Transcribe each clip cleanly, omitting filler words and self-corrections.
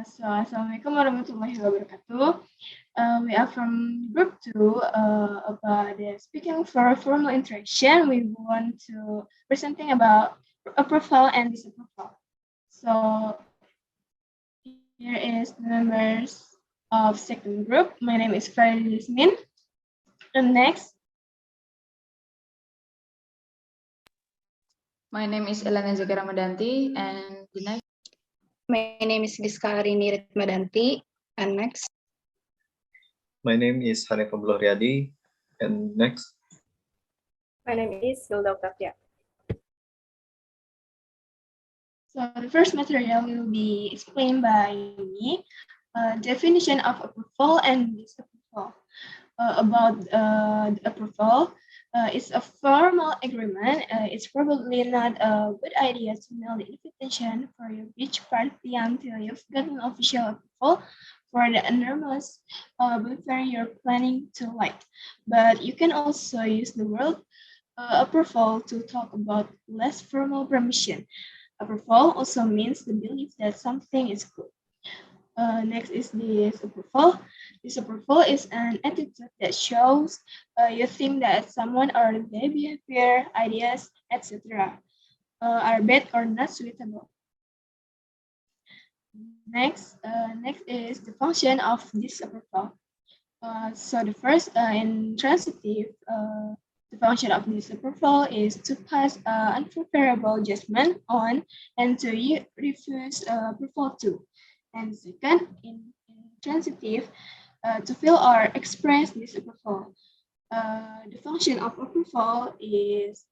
Assalamualaikum warahmatullahi wabarakatuh. We are from group 2 about the speaking for formal interaction. We want to presenting about approval and disapproval. So here is the members of second group. My name is Faeliza Jasmine. And next. My name is Elaine Ramadhanty, and the next. My name is Giska Arini Ritmadanti, and next. My name is Hanif Abdullah Riyadi, and next. My name is Hilda Octavia. So the first material will be explained by me. Definition of approval and disapproval. About the approval, it's a formal agreement. It's probably not a good idea to mail the invitation for your beach party until you've gotten official approval for the enormous bonfire you're planning to light. But you can also use the word approval to talk about less formal permission. Approval also means the belief that something is good. Next is disapproval. Disapproval is an attitude that shows you think that someone or their behavior, ideas, etc. Are bad or not suitable. Next is the function of disapproval. So the first intransitive, the function of disapproval is to pass unfavorable judgment on and to refuse approval to. And second, intransitive, to feel or express disapproval. The function of approval is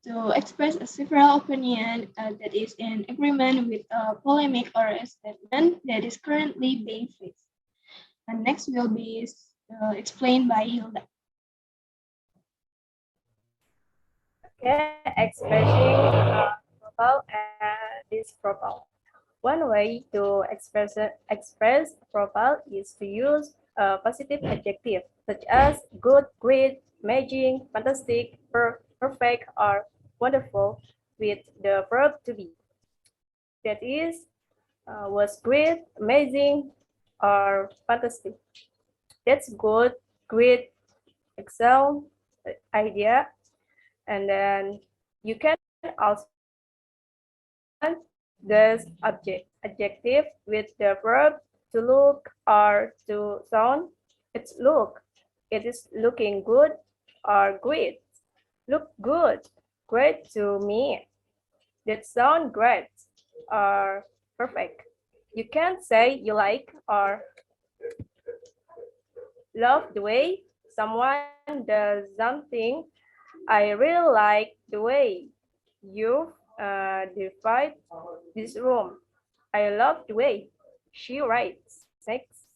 to express a several opinion that is in agreement with a polemic or a statement that is currently being faced. And next will be explained by Hilda. Okay, expressing approval and disapproval. One way to express approval is to use a positive adjective such as good, great, amazing, fantastic, perfect, or wonderful with the verb to be. That is, was great, amazing, or fantastic. That's good, great, excellent idea. And then you can also this adjective with the verb to look or to sound. It's look. It is looking good or great. Look good, great to me. That sound great or perfect. You can say you like or love the way someone does something. I really like the way you divide this room. I love the way she writes. Next.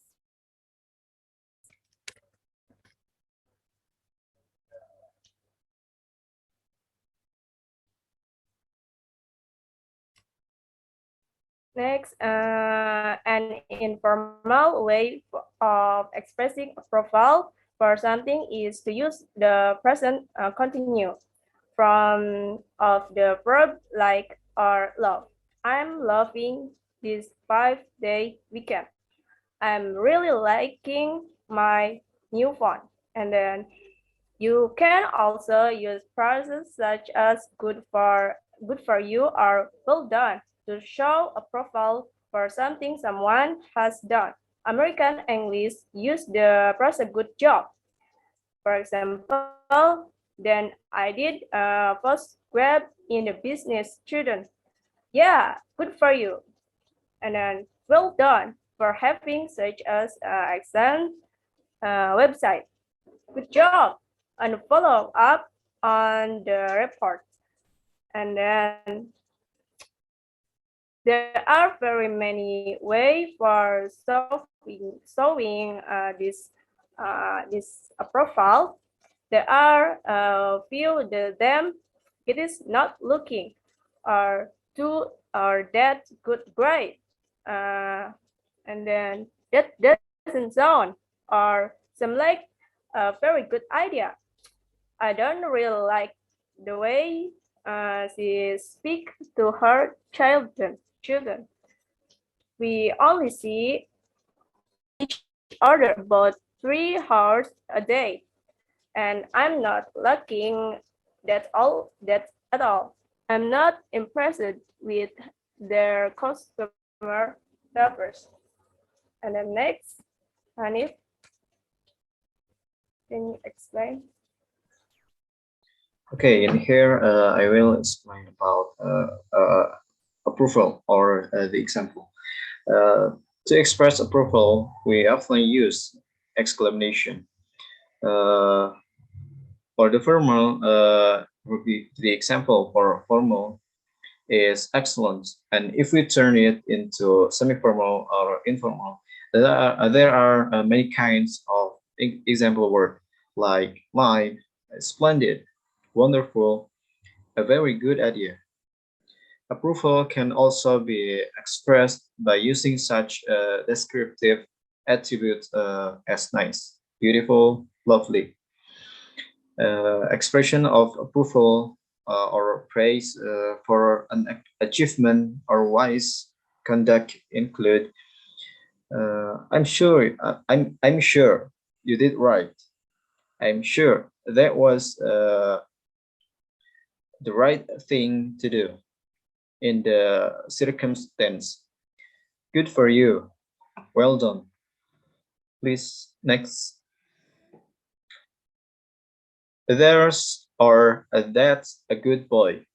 Next, an informal way of expressing approval for something is to use the present continuous from of the verb like or love. I'm loving this 5-day weekend. I'm really liking my new phone. And then you can also use phrases such as good for you or well done to show approval for something someone has done. American English use the phrase good job. For example, then I did a postgrad in the business student. Yeah, good for you. And then well done for having such as excellent website. Good job. And follow up on the report. And then there are very many ways for showing this profile. There are a few of them. It is not looking or too or that good great. And then that doesn't sound or some like a very good idea. I don't really like the way she speaks to her children. We only see each other about 3 hours a day, and I'm not liking that at all. I'm not impressed with their customer service. And then next, Hanif, can you explain? Okay, in here I will explain about approval or the example. To express approval, we often use exclamation. For the formal, the example for formal is excellent, and if we turn it into semi-formal or informal, there are many kinds of example word like live, splendid, wonderful, a very good idea. Approval can also be expressed by using such descriptive attributes as nice, beautiful, lovely. Expression of approval or praise for an achievement or wise conduct include I'm sure you did right. I'm sure that was the right thing to do in the circumstance. Good for you. Well done. Please, next. There's or that's a good boy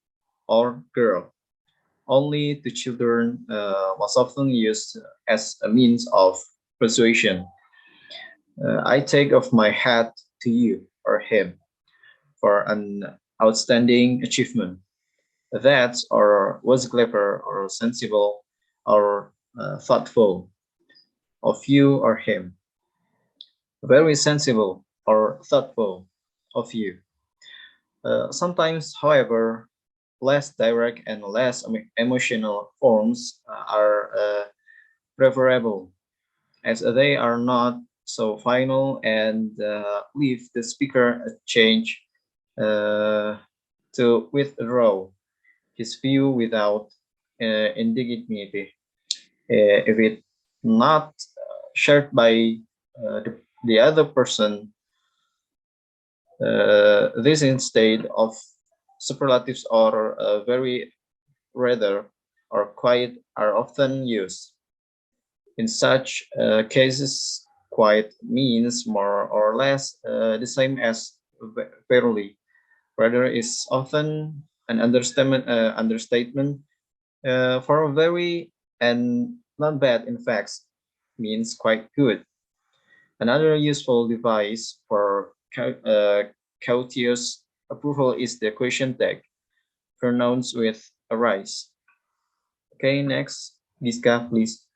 or girl. Only to children was often used as a means of persuasion. I take off my hat to you or him for an outstanding achievement. That or was clever or sensible or thoughtful of you or him. Very sensible or thoughtful of you. Sometimes, however, less direct and less emotional forms are preferable, as they are not so final and leave the speaker a change to withdraw his view without indignity. If it not shared by the other person, this instead of superlatives or very rather or quiet are often used. In such cases, quiet means more or less the same as fairly. Rather is often an understatement for very and not bad in fact means quite good. Another useful device for courteous approval is the question tag, pronouns with arise. Okay, next, Giska, please.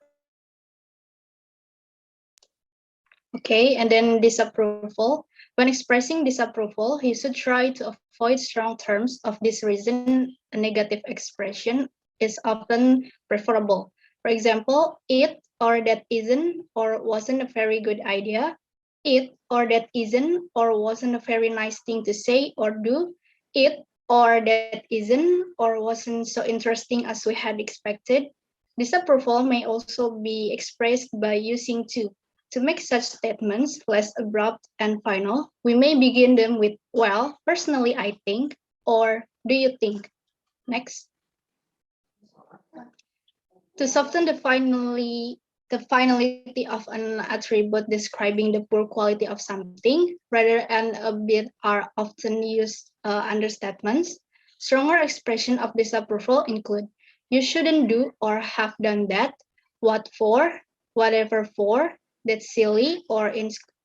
Okay, and then disapproval. When expressing disapproval, you should try to avoid strong terms. Of this reason, a negative expression is often preferable. For example, it or that isn't or wasn't a very good idea. It or that isn't or wasn't a very nice thing to say or do. It or that isn't or wasn't so interesting as we had expected. Disapproval may also be expressed by using to. To make such statements less abrupt and final, we may begin them with, well, personally I think, or do you think? Next. To soften the finality of an attribute describing the poor quality of something, rather and a bit are often used understatements. Stronger expression of disapproval include, you shouldn't do or have done that, what for, whatever for, that's silly or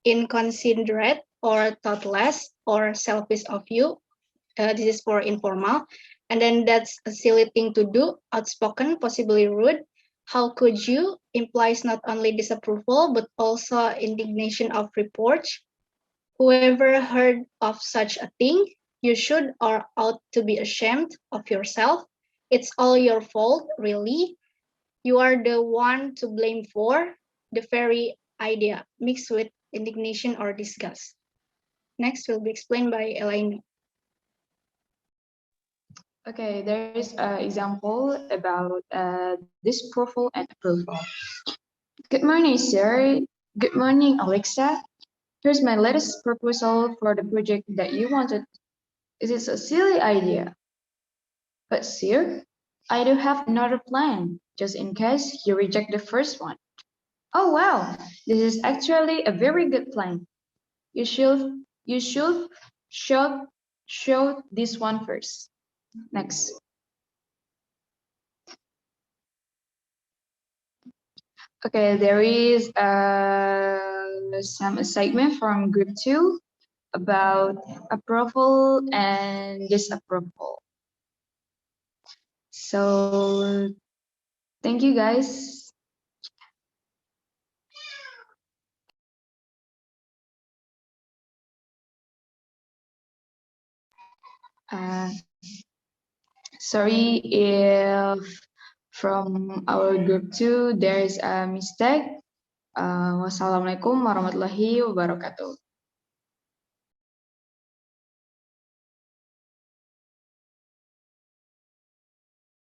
inconsiderate or thoughtless or selfish of you. This is for informal. And then that's a silly thing to do, outspoken, possibly rude. How could you implies not only disapproval, but also indignation of reproach. Whoever heard of such a thing, you should or ought to be ashamed of yourself. It's all your fault, really. You are the one to blame for the very idea, mixed with indignation or disgust. Next will be explained by Elaine. Okay, there is an example about disapproval and approval. Good morning, sir. Good morning, Alexa. Here's my latest proposal for the project that you wanted. It is a silly idea. But sir, I do have another plan, just in case you reject the first one. Oh wow, this is actually a very good plan. You should show this one first. Next. Okay, there is some segment from group 2 about approval and disapproval. So thank you guys. Uh, sorry if from our group 2 there is a mistake. Wassalamualaikum warahmatullahi wabarakatuh.